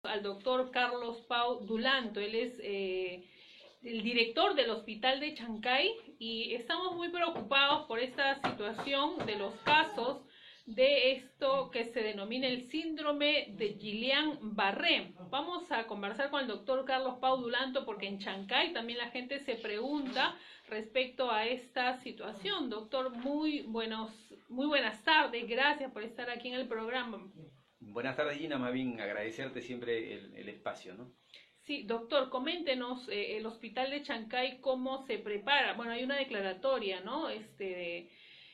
Al doctor Carlos Pau Dulanto. Él es el director del hospital de Chancay y estamos muy preocupados por esta situación de los casos de esto que se denomina el síndrome de Guillain-Barré. Vamos a conversar con el doctor Carlos Pau Dulanto porque en Chancay también la gente se pregunta respecto a esta situación. Doctor, muy buenas tardes, gracias por estar aquí en el programa. Buenas tardes, Gina, más bien agradecerte siempre el espacio, ¿no? Sí, doctor, coméntenos el hospital de Chancay cómo se prepara. Bueno, hay una declaratoria, ¿no?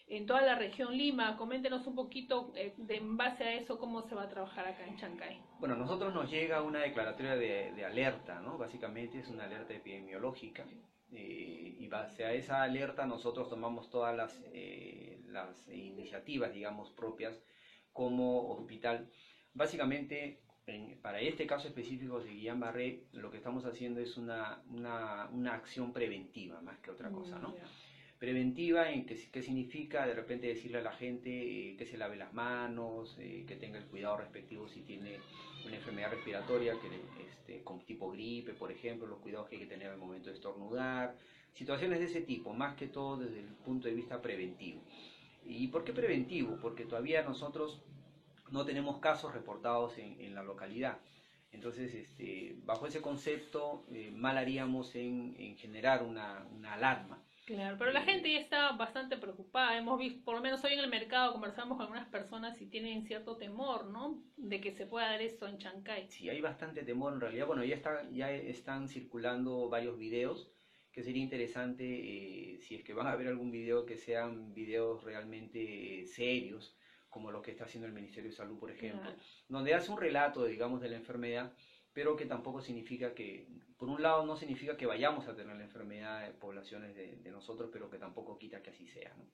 En toda la región Lima. Coméntenos un poquito en base a eso cómo se va a trabajar acá en Chancay. Bueno, a nosotros nos llega una declaratoria de alerta, ¿no? Básicamente es una alerta epidemiológica y base a esa alerta nosotros tomamos todas las iniciativas, digamos, propias como hospital. Básicamente, para este caso específico de Guillain-Barré, lo que estamos haciendo es una acción preventiva más que otra cosa, ¿no? Yeah. Preventiva, ¿qué significa? De repente decirle a la gente que se lave las manos, que tenga el cuidado respectivo si tiene una enfermedad respiratoria con tipo gripe, por ejemplo, los cuidados que hay que tener al momento de estornudar, situaciones de ese tipo, más que todo desde el punto de vista preventivo. ¿Y por qué preventivo? Porque todavía nosotros no tenemos casos reportados en la localidad. Entonces, bajo ese concepto, mal haríamos en generar una alarma. Claro, pero la gente ya está bastante preocupada. Hemos visto, por lo menos hoy en el mercado, conversamos con algunas personas y tienen cierto temor, ¿no? De que se pueda dar esto en Chancay. Sí, hay bastante temor en realidad. Bueno, ya están circulando varios videos que sería interesante, si es que van a ver algún video, que sean videos realmente serios, como lo que está haciendo el Ministerio de Salud, por ejemplo, Claro. donde hace un relato, digamos, de la enfermedad, pero que tampoco significa que, por un lado, no significa que vayamos a tener la enfermedad en poblaciones de nosotros, pero que tampoco quita que así sea, ¿no?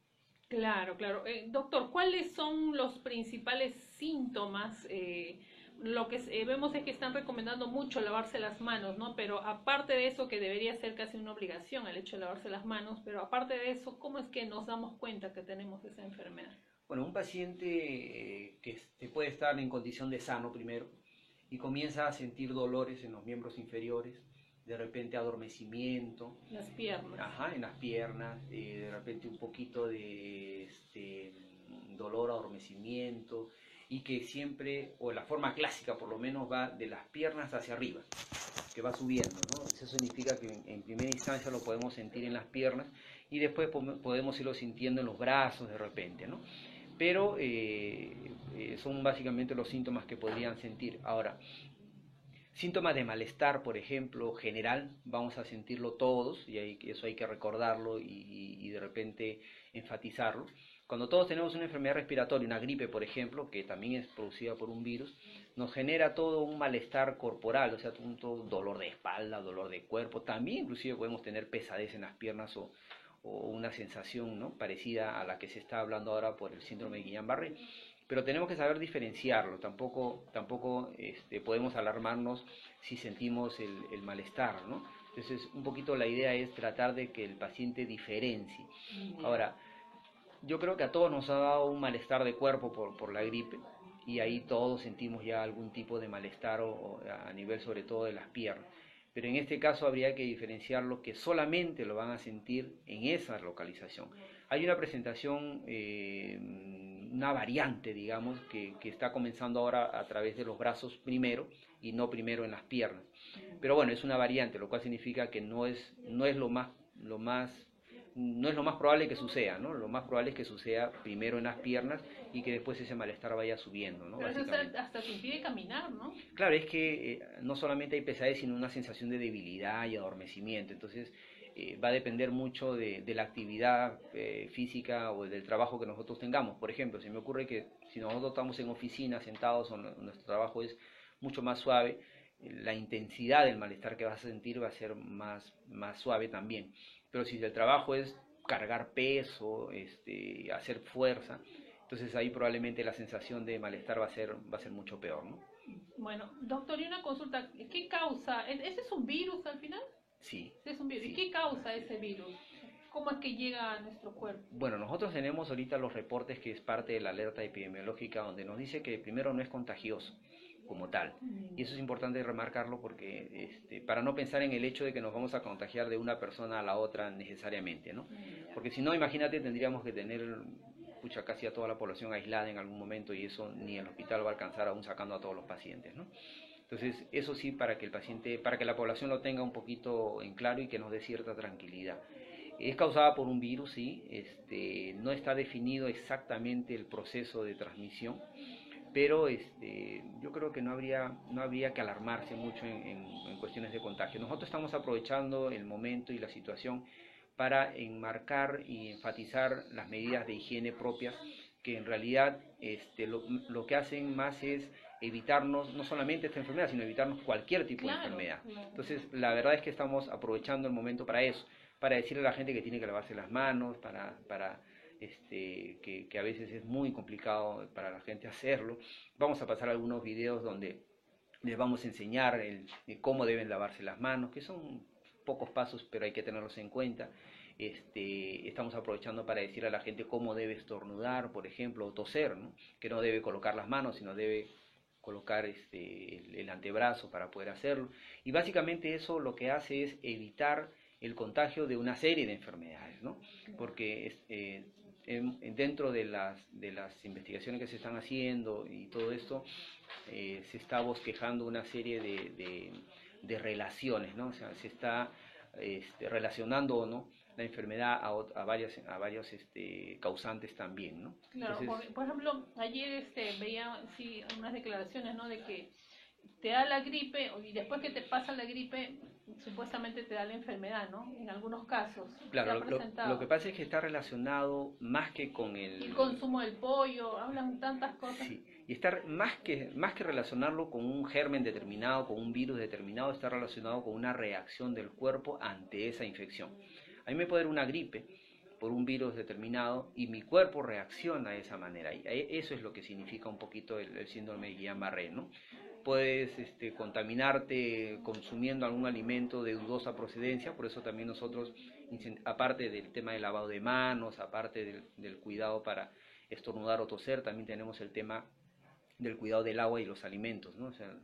Claro, claro. Doctor, ¿cuáles son los principales síntomas? Lo que vemos es que están recomendando mucho lavarse las manos, ¿no? Pero aparte de eso, que debería ser casi una obligación el hecho de lavarse las manos, pero aparte de eso, ¿cómo es que nos damos cuenta que tenemos esa enfermedad? Bueno, un paciente puede estar en condición de sano primero y comienza a sentir dolores en los miembros inferiores, de repente adormecimiento, Las piernas. ajá, en las piernas, de repente un poquito de dolor, adormecimiento, y que siempre, o la forma clásica por lo menos, va de las piernas hacia arriba, que va subiendo, ¿no? Eso significa que en primera instancia lo podemos sentir en las piernas y después podemos irlo sintiendo en los brazos de repente, ¿no? Pero son básicamente los síntomas que podrían sentir. Ahora, síntomas de malestar, por ejemplo, general, vamos a sentirlo todos, y eso hay que recordarlo y de repente enfatizarlo. Cuando todos tenemos una enfermedad respiratoria, una gripe, por ejemplo, que también es producida por un virus, nos genera todo un malestar corporal, o sea, todo dolor de espalda, dolor de cuerpo, también inclusive podemos tener pesadez en las piernas o una sensación, ¿no?, parecida a la que se está hablando ahora por el síndrome de Guillain-Barré. Pero tenemos que saber diferenciarlo, tampoco podemos alarmarnos si sentimos el malestar, ¿no? Entonces, un poquito la idea es tratar de que el paciente diferencie. Ahora, yo creo que a todos nos ha dado un malestar de cuerpo por la gripe y ahí todos sentimos ya algún tipo de malestar o a nivel sobre todo de las piernas. Pero en este caso habría que diferenciarlo que solamente lo van a sentir en esa localización. Hay una presentación, una variante, digamos, que está comenzando ahora a través de los brazos primero y no primero en las piernas. Pero bueno, es una variante, lo cual significa que no es no es lo más probable que suceda, ¿no? Lo más probable es que suceda primero en las piernas y que después ese malestar vaya subiendo, ¿no? Pero eso Básicamente. hasta te impide caminar, ¿no? Claro, es que no solamente hay pesadez, sino una sensación de debilidad y adormecimiento. Entonces, va a depender mucho de la actividad física o del trabajo que nosotros tengamos. Por ejemplo, se me ocurre que si nosotros estamos en oficina, sentados, o nuestro trabajo es mucho más suave, la intensidad del malestar que vas a sentir va a ser más suave también. Pero si el trabajo es cargar peso, hacer fuerza, entonces ahí probablemente la sensación de malestar va a ser mucho peor, ¿no? Bueno, doctor, y una consulta, ¿qué causa? ¿Ese es un virus al final? Sí, ¿Ese es un virus? ¿Y sí. qué causa ese virus? ¿Cómo es que llega a nuestro cuerpo? Bueno, nosotros tenemos ahorita los reportes que es parte de la alerta epidemiológica donde nos dice que primero no es contagioso. como tal. Y eso es importante remarcarlo porque para no pensar en el hecho de que nos vamos a contagiar de una persona a la otra necesariamente, ¿no? Porque si no, imagínate, tendríamos que tener casi a toda la población aislada en algún momento y eso ni el hospital va a alcanzar aún sacando a todos los pacientes, ¿no? Entonces, eso sí, para que la población lo tenga un poquito en claro y que nos dé cierta tranquilidad. Es causada por un virus, sí, no está definido exactamente el proceso de transmisión, pero yo creo que no habría que alarmarse mucho en cuestiones de contagio. Nosotros estamos aprovechando el momento y la situación para enmarcar y enfatizar las medidas de higiene propias, que en realidad lo que hacen más es evitarnos no solamente esta enfermedad, sino evitarnos cualquier tipo de enfermedad. Entonces, la verdad es que estamos aprovechando el momento para eso, para decirle a la gente que tiene que lavarse las manos, que a veces es muy complicado para la gente hacerlo. Vamos a pasar algunos videos donde les vamos a enseñar cómo deben lavarse las manos, que son pocos pasos, pero hay que tenerlos en cuenta. Estamos aprovechando para decir a la gente cómo debe estornudar, por ejemplo, o toser, ¿no? Que no debe colocar las manos, sino debe colocar el antebrazo para poder hacerlo. Y básicamente eso lo que hace es evitar el contagio de una serie de enfermedades, ¿no? Porque dentro de las investigaciones que se están haciendo y todo esto, se está bosquejando una serie de relaciones, ¿no? O sea, se está relacionando o no la enfermedad a varios causantes también, ¿no? Claro, Entonces, por ejemplo, ayer veía sí, unas declaraciones, ¿no? De que te da la gripe y después que te pasa la gripe, supuestamente te da la enfermedad, ¿no? En algunos casos se ha claro, lo que presentado. pasa es que está relacionado más que con El consumo del pollo, hablan tantas cosas. Sí, y está más que relacionarlo con un germen determinado, con un virus determinado, está relacionado con una reacción del cuerpo ante esa infección. A mí me puede dar una gripe por un virus determinado y mi cuerpo reacciona de esa manera. Y eso es lo que significa un poquito el síndrome de Guillain-Barré, ¿no? Puedes contaminarte consumiendo algún alimento de dudosa procedencia, por eso también nosotros, aparte del tema del lavado de manos, aparte del cuidado para estornudar o toser, también tenemos el tema del cuidado del agua y los alimentos, ¿no? O sea,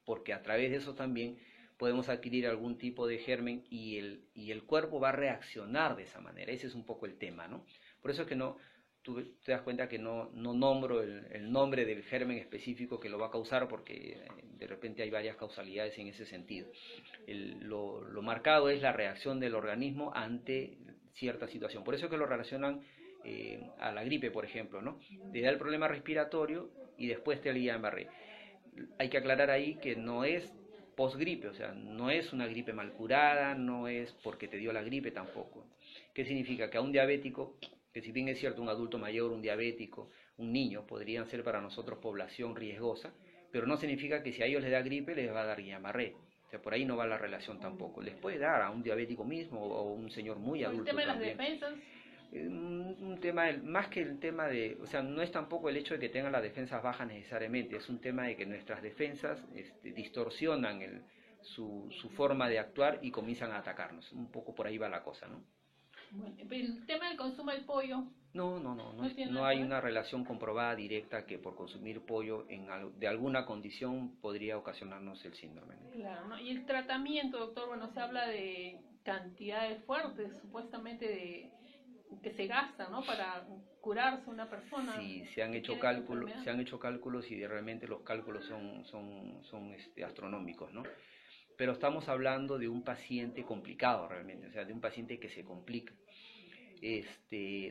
porque a través de eso también podemos adquirir algún tipo de germen y el cuerpo va a reaccionar de esa manera. Ese es un poco el tema, ¿no? Por eso es que tú te das cuenta que no nombro el nombre del germen específico que lo va a causar, porque de repente hay varias causalidades en ese sentido. Lo marcado es la reacción del organismo ante cierta situación. Por eso es que lo relacionan a la gripe, por ejemplo, ¿no? Te da el problema respiratorio y después te da el Guillain-Barré. Hay que aclarar ahí que no es posgripe, o sea, no es una gripe mal curada, no es porque te dio la gripe tampoco. ¿Qué significa? Que a un diabético, que si bien es cierto un adulto mayor, un diabético, un niño, podrían ser para nosotros población riesgosa, pero no significa que si a ellos les da gripe les va a dar Guillain-Barré. O sea, por ahí no va la relación tampoco. Les puede dar a un diabético mismo o un señor muy Por el adulto tema de las también. defensas. Un tema, más que el tema de, o sea, no es tampoco el hecho de que tengan las defensas bajas necesariamente, es un tema de que nuestras defensas distorsionan su forma de actuar y comienzan a atacarnos. Un poco por ahí va la cosa, ¿no? Bueno, el tema del consumo del pollo. No hay una relación comprobada directa que por consumir pollo de alguna condición podría ocasionarnos el síndrome, ¿no? Claro, ¿no? Y el tratamiento, doctor, bueno, se habla de cantidades fuertes, supuestamente que se gastan, ¿no? Para curarse una persona. Sí, se han hecho cálculos y realmente los cálculos son astronómicos, ¿no? Pero estamos hablando de un paciente complicado realmente, o sea, de un paciente que se complica.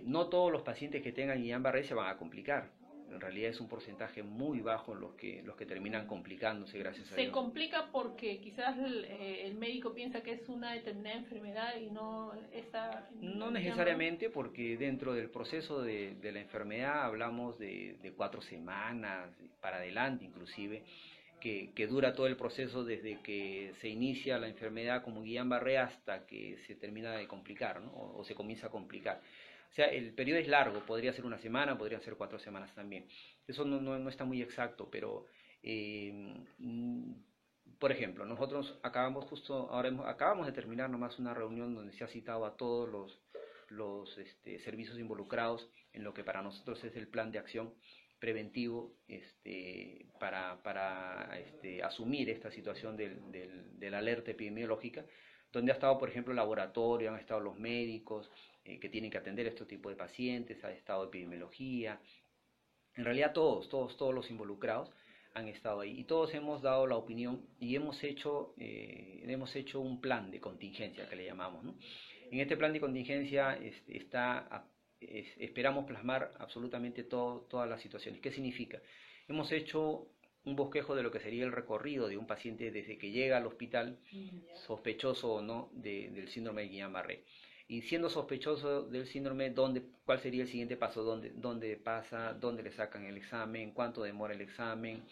No todos los pacientes que tengan Guillain-Barré se van a complicar. En realidad es un porcentaje muy bajo los que terminan complicándose, gracias a Dios. Se complica porque quizás el médico piensa que es una determinada enfermedad y no está... No necesariamente, porque dentro del proceso de la enfermedad hablamos de 4 semanas para adelante inclusive, que dura todo el proceso desde que se inicia la enfermedad como Guillain-Barré hasta que se termina de complicar, ¿no? O se comienza a complicar. O sea, el periodo es largo, podría ser una semana, podrían ser 4 semanas también. Eso no está muy exacto, pero por ejemplo, nosotros acabamos de terminar nomás una reunión donde se ha citado a todos los servicios involucrados en lo que para nosotros es el plan de acción preventivo para asumir esta situación de la alerta epidemiológica, donde ha estado, por ejemplo, el laboratorio, han estado los médicos que tienen que atender este tipo de pacientes, ha estado epidemiología, en realidad todos los involucrados han estado ahí y todos hemos dado la opinión y hemos hecho un plan de contingencia que le llamamos, ¿no? En este plan de contingencia esperamos plasmar absolutamente todas las situaciones. ¿Qué significa? Hemos hecho un bosquejo de lo que sería el recorrido de un paciente desde que llega al hospital, sospechoso o no del síndrome de Guillain-Barré. Y siendo sospechoso del síndrome, ¿cuál sería el siguiente paso? ¿Dónde pasa? ¿Dónde le sacan el examen? ¿Cuánto demora el examen?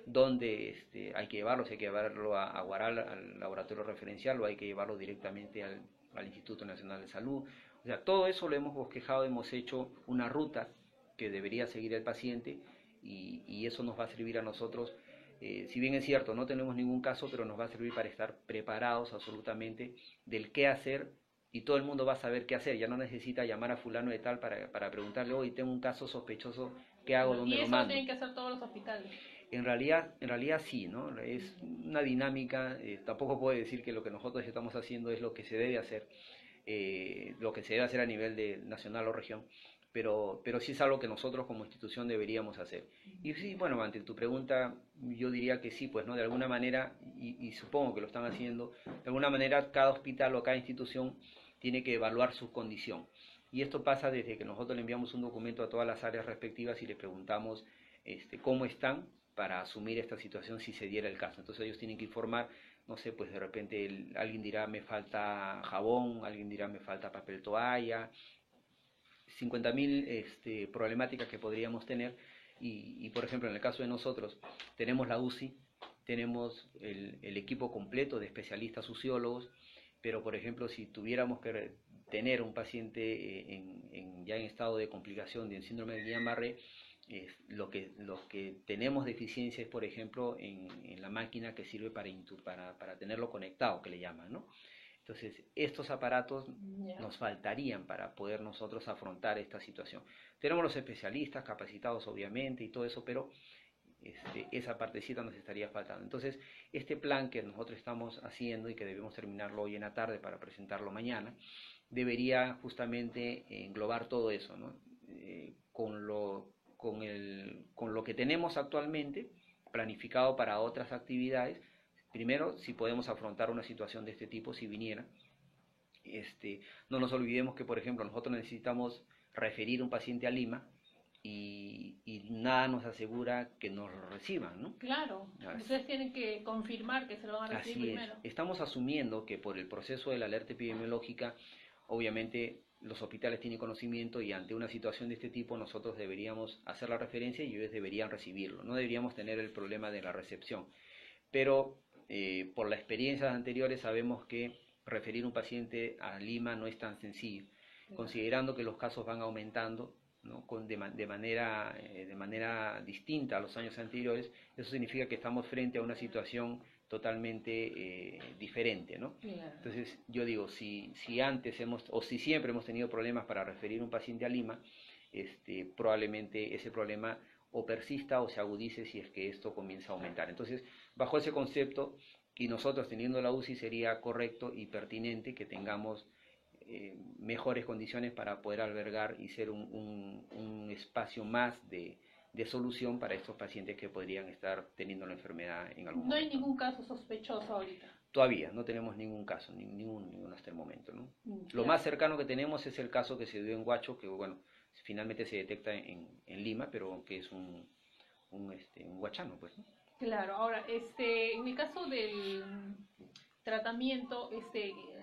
¿Dónde hay que llevarlo? Si hay que llevarlo a Guaral, al laboratorio referencial, o hay que llevarlo directamente al Instituto Nacional de Salud. O sea, todo eso lo hemos bosquejado, hemos hecho una ruta que debería seguir el paciente y eso nos va a servir a nosotros. Si bien es cierto, no tenemos ningún caso, pero nos va a servir para estar preparados absolutamente del qué hacer y todo el mundo va a saber qué hacer. Ya no necesita llamar a fulano de tal para preguntarle, hoy tengo un caso sospechoso, ¿qué hago? ¿Dónde lo mando? Y eso tienen que hacer todos los hospitales. En realidad sí, ¿no? Es una dinámica, tampoco puedo decir que lo que nosotros estamos haciendo es lo que se debe hacer, lo que se debe hacer a nivel nacional o región, pero sí es algo que nosotros como institución deberíamos hacer. Y sí, bueno, ante tu pregunta, yo diría que sí, pues, ¿no? De alguna manera, y supongo que lo están haciendo, de alguna manera cada hospital o cada institución tiene que evaluar su condición. Y esto pasa desde que nosotros le enviamos un documento a todas las áreas respectivas y les preguntamos cómo están para asumir esta situación si se diera el caso. Entonces ellos tienen que informar, no sé, pues de repente alguien dirá me falta jabón, alguien dirá me falta papel toalla, 50.000 problemáticas que podríamos tener y, por ejemplo, en el caso de nosotros tenemos la UCI, tenemos el equipo completo de especialistas sociólogos, pero por ejemplo si tuviéramos que tener un paciente ya en estado de complicación de síndrome de Guillain-Barré, lo que tenemos deficiencia es, por ejemplo, en la máquina que sirve para tenerlo conectado, que le llaman, ¿no? Entonces, estos aparatos nos faltarían para poder nosotros afrontar esta situación. Tenemos los especialistas capacitados, obviamente, y todo eso, pero esa partecita nos estaría faltando. Entonces, este plan que nosotros estamos haciendo y que debemos terminarlo hoy en la tarde para presentarlo mañana, debería justamente englobar todo eso, ¿no? Con lo que tenemos actualmente, planificado para otras actividades. Primero, si podemos afrontar una situación de este tipo, si viniera. No nos olvidemos que, por ejemplo, nosotros necesitamos referir un paciente a Lima y nada nos asegura que nos lo reciban, ¿no? Claro, ustedes tienen que confirmar que se lo van a recibir primero. Estamos asumiendo que por el proceso de la alerta epidemiológica, obviamente los hospitales tienen conocimiento y ante una situación de este tipo nosotros deberíamos hacer la referencia y ellos deberían recibirlo. No deberíamos tener el problema de la recepción. Pero por las experiencias anteriores sabemos que referir un paciente a Lima no es tan sencillo, considerando que los casos van aumentando, ¿no? de manera distinta a los años anteriores. Eso significa que estamos frente a una situación totalmente diferente, ¿no? Entonces yo digo, si siempre hemos tenido problemas para referir un paciente a Lima, probablemente ese problema o persista o se agudice si es que esto comienza a aumentar. Entonces, bajo ese concepto, y nosotros teniendo la UCI, sería correcto y pertinente que tengamos mejores condiciones para poder albergar y ser un espacio más de solución para estos pacientes que podrían estar teniendo la enfermedad en algún momento. No hay ningún caso sospechoso ahorita. Todavía no tenemos ningún caso, ninguno hasta el momento, ¿no? Lo más cercano que tenemos es el caso que se dio en Huacho, que bueno, finalmente se detecta en Lima, pero que es un huachano, pues, ¿no? Claro, ahora, en el caso del tratamiento,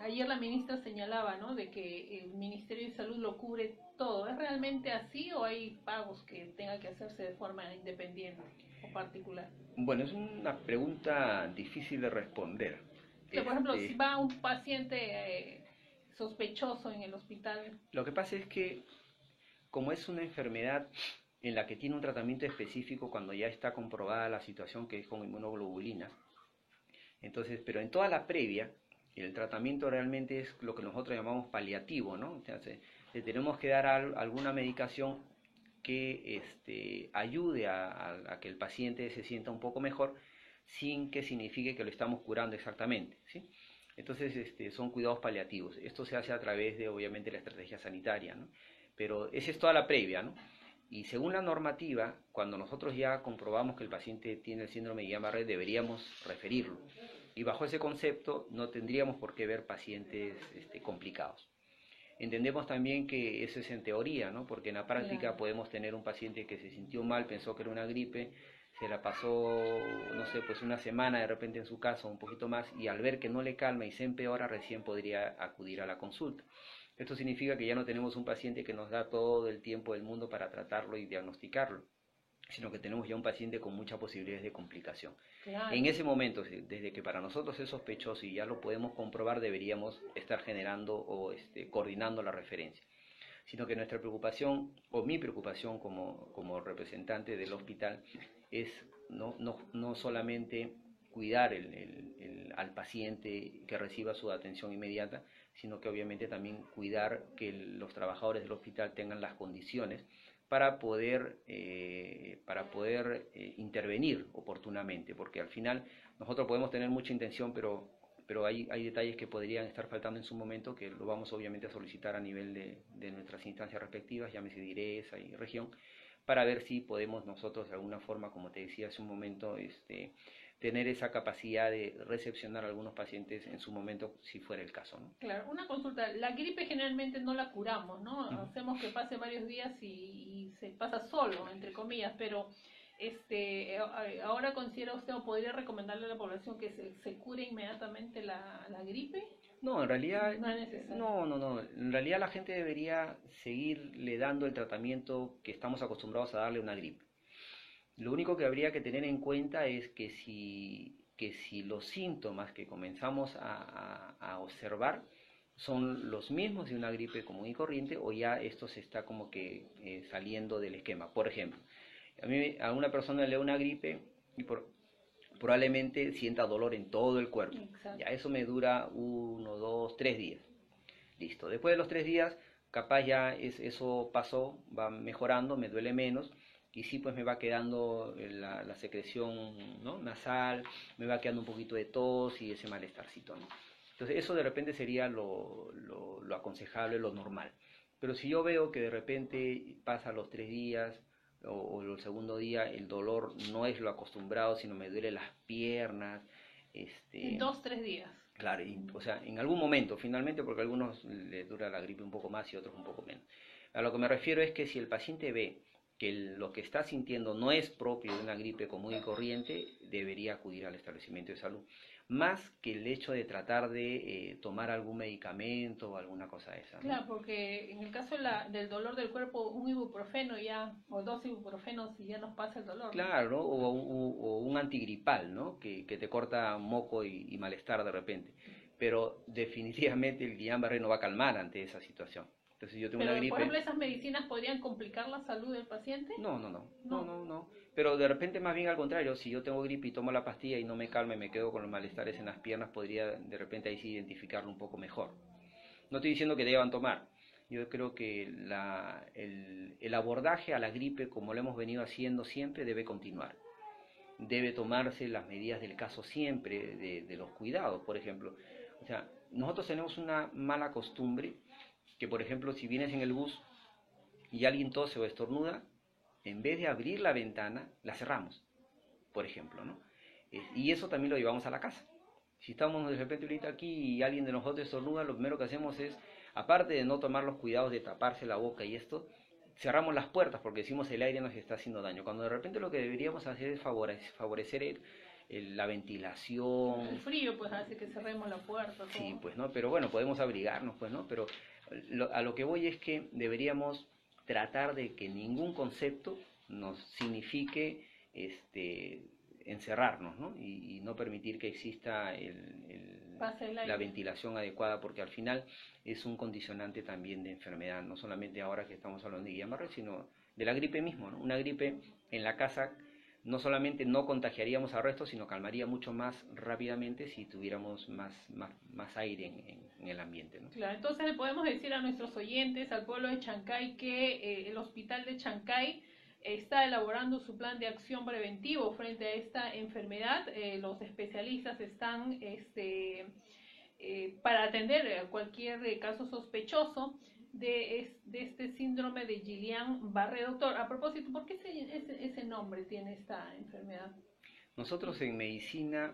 ayer la ministra señalaba, ¿no?, de que el Ministerio de Salud lo cubre todo. ¿Es realmente así o hay pagos que tengan que hacerse de forma independiente o particular? Bueno, es una pregunta difícil de responder. Por ejemplo, si va un paciente sospechoso en el hospital. Lo que pasa es que, como es una enfermedad en la que tiene un tratamiento específico cuando ya está comprobada la situación, que es con inmunoglobulinas, entonces, pero en toda la previa, el tratamiento realmente es lo que nosotros llamamos paliativo, ¿no? O sea, le tenemos que dar alguna medicación que ayude a que el paciente se sienta un poco mejor sin que signifique que lo estamos curando exactamente, ¿sí? Entonces, son cuidados paliativos. Esto se hace a través de, obviamente, la estrategia sanitaria, ¿no? Pero esa es toda la previa, ¿no? Y según la normativa, cuando nosotros ya comprobamos que el paciente tiene el síndrome de Guillain-Barré, deberíamos referirlo. Y bajo ese concepto no tendríamos por qué ver pacientes complicados. Entendemos también que eso es en teoría, ¿no? Porque en la práctica Claro. podemos tener un paciente que se sintió mal, pensó que era una gripe, se la pasó, no sé, pues una semana de repente en su casa, un poquito más, y al ver que no le calma y se empeora, recién podría acudir a la consulta. Esto significa que ya no tenemos un paciente que nos da todo el tiempo del mundo para tratarlo y diagnosticarlo, sino que tenemos ya un paciente con muchas posibilidades de complicación. En Claro. ese momento, desde que para nosotros es sospechoso y ya lo podemos comprobar, deberíamos estar generando o coordinando la referencia. Sino que nuestra preocupación, o mi preocupación como representante del hospital, es no solamente cuidar al paciente que reciba su atención inmediata, sino que obviamente también cuidar que los trabajadores del hospital tengan las condiciones para poder intervenir oportunamente, porque al final nosotros podemos tener mucha intención, pero hay detalles que podrían estar faltando en su momento, que lo vamos obviamente a solicitar a nivel de nuestras instancias respectivas, llámese DIRESA y región, para ver si podemos nosotros de alguna forma, como te decía hace un momento, tener esa capacidad de recepcionar a algunos pacientes en su momento, si fuera el caso, ¿no? Claro, una consulta. La gripe generalmente no la curamos, ¿no? Ujú. Hacemos que pase varios días y se pasa solo, entre comillas, pero ahora considera usted o podría recomendarle a la población que se cure inmediatamente la gripe. No, en realidad, No es necesario. no. En realidad la gente debería seguirle dando el tratamiento que estamos acostumbrados a darle a una gripe. Lo único que habría que tener en cuenta es que si los síntomas que comenzamos a observar son los mismos de una gripe común y corriente, o ya esto se está como que saliendo del esquema. Por ejemplo, a una persona le da una gripe y probablemente sienta dolor en todo el cuerpo. Exacto. Ya eso me dura 1, 2, 3 días. Listo. Después de los 3 días, capaz ya eso pasó, va mejorando, me duele menos. Y sí, pues me va quedando la secreción, ¿no?, nasal, me va quedando un poquito de tos y ese malestarcito, ¿no? Entonces eso de repente sería lo aconsejable, lo normal. Pero si yo veo que de repente pasa los 3 días o el segundo día, el dolor no es lo acostumbrado, sino me duele las piernas, En 2, 3 días. claro, o sea, en algún momento, finalmente, porque a algunos les dura la gripe un poco más y a otros un poco menos. A lo que me refiero es que si el paciente ve que lo que está sintiendo no es propio de una gripe común y corriente, debería acudir al establecimiento de salud. Más que el hecho de tratar de tomar algún medicamento o alguna cosa de esa, ¿no? Claro, porque en el caso del dolor del cuerpo, un ibuprofeno ya, o 2 ibuprofenos y ya nos pasa el dolor, ¿no? Claro, ¿no? O un antigripal, ¿no? Que te corta moco y malestar de repente. Pero definitivamente el Guillain-Barré no va a calmar ante esa situación. Entonces, si yo tengo una Pero, por ejemplo, gripe. ¿esas medicinas podrían complicar la salud del paciente? No. No. Pero de repente más bien al contrario, si yo tengo gripe y tomo la pastilla y no me calma y me quedo con los malestares en las piernas, podría de repente ahí sí identificarlo un poco mejor. No estoy diciendo que deban tomar. Yo creo que el abordaje a la gripe, como lo hemos venido haciendo siempre, debe continuar. Debe tomarse las medidas del caso siempre, de los cuidados, por ejemplo. O sea, nosotros tenemos una mala costumbre que, por ejemplo, si vienes en el bus y alguien tose o estornuda, en vez de abrir la ventana, la cerramos, por ejemplo, ¿no? Y eso también lo llevamos a la casa. Si estamos de repente ahorita aquí y alguien de nosotros estornuda, lo primero que hacemos es, aparte de no tomar los cuidados de taparse la boca y esto, cerramos las puertas porque decimos el aire nos está haciendo daño. Cuando de repente lo que deberíamos hacer es favorecer la ventilación. El frío pues hace que cerremos la puerta, todo. Sí, pues no, pero bueno, podemos abrigarnos, pues no, pero a lo que voy es que deberíamos tratar de que ningún concepto nos signifique encerrarnos, ¿no? Y no permitir que exista Pase el la aire. ventilación adecuada, porque al final es un condicionante también de enfermedad, no solamente ahora que estamos hablando de Guillain-Barré, sino de la gripe mismo, ¿no? Una gripe en la casa no solamente no contagiaríamos al resto, sino calmaría mucho más rápidamente si tuviéramos más aire en el ambiente, ¿no? Claro, entonces le podemos decir a nuestros oyentes, al pueblo de Chancay, que el hospital de Chancay está elaborando su plan de acción preventivo frente a esta enfermedad. Los especialistas están para atender cualquier caso sospechoso de este síndrome de Guillain-Barré. Doctor, a propósito, ¿por qué ese nombre tiene esta enfermedad? Nosotros en medicina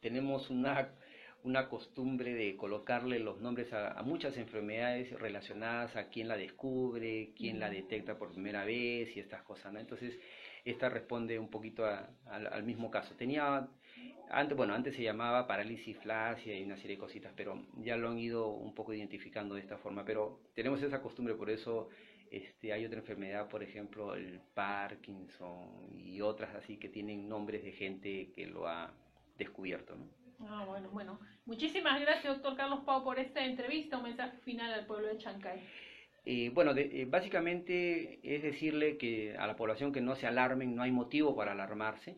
tenemos una costumbre de colocarle los nombres a muchas enfermedades relacionadas a quién la descubre, quién la detecta por primera vez y estas cosas, ¿no? Entonces, esta responde un poquito al mismo caso. Antes se llamaba parálisis flácida y una serie de cositas, pero ya lo han ido un poco identificando de esta forma. Pero tenemos esa costumbre, por eso hay otra enfermedad, por ejemplo, el Parkinson y otras así que tienen nombres de gente que lo ha descubierto, ¿no? Ah, bueno. Muchísimas gracias, doctor Carlos Pau, por esta entrevista. Un mensaje final al pueblo de Chancay. Básicamente es decirle que a la población que no se alarmen, no hay motivo para alarmarse.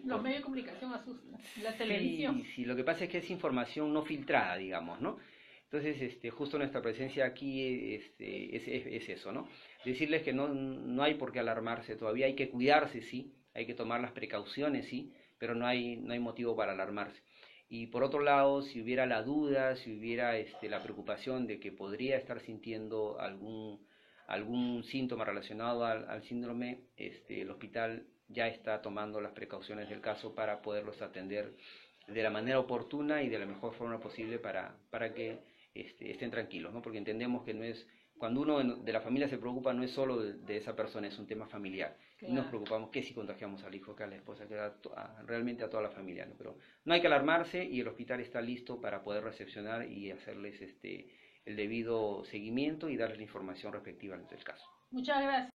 Los medios de comunicación asustan, la televisión. Sí, lo que pasa es que es información no filtrada, digamos, ¿no? Entonces, justo nuestra presencia aquí es eso, ¿no? Decirles que no hay por qué alarmarse todavía, hay que cuidarse, sí, hay que tomar las precauciones, sí, pero no hay motivo para alarmarse. Y por otro lado, si hubiera la duda, si hubiera la preocupación de que podría estar sintiendo algún síntoma relacionado al síndrome, el hospital ya está tomando las precauciones del caso para poderlos atender de la manera oportuna y de la mejor forma posible para que estén tranquilos, ¿no? Porque entendemos que no es, cuando uno de la familia se preocupa, no es solo de esa persona, es un tema familiar. Claro. Y nos preocupamos que si contagiamos al hijo, que a la esposa, que realmente a toda la familia, ¿no? Pero no hay que alarmarse y el hospital está listo para poder recepcionar y hacerles el debido seguimiento y darles la información respectiva del caso. Muchas gracias.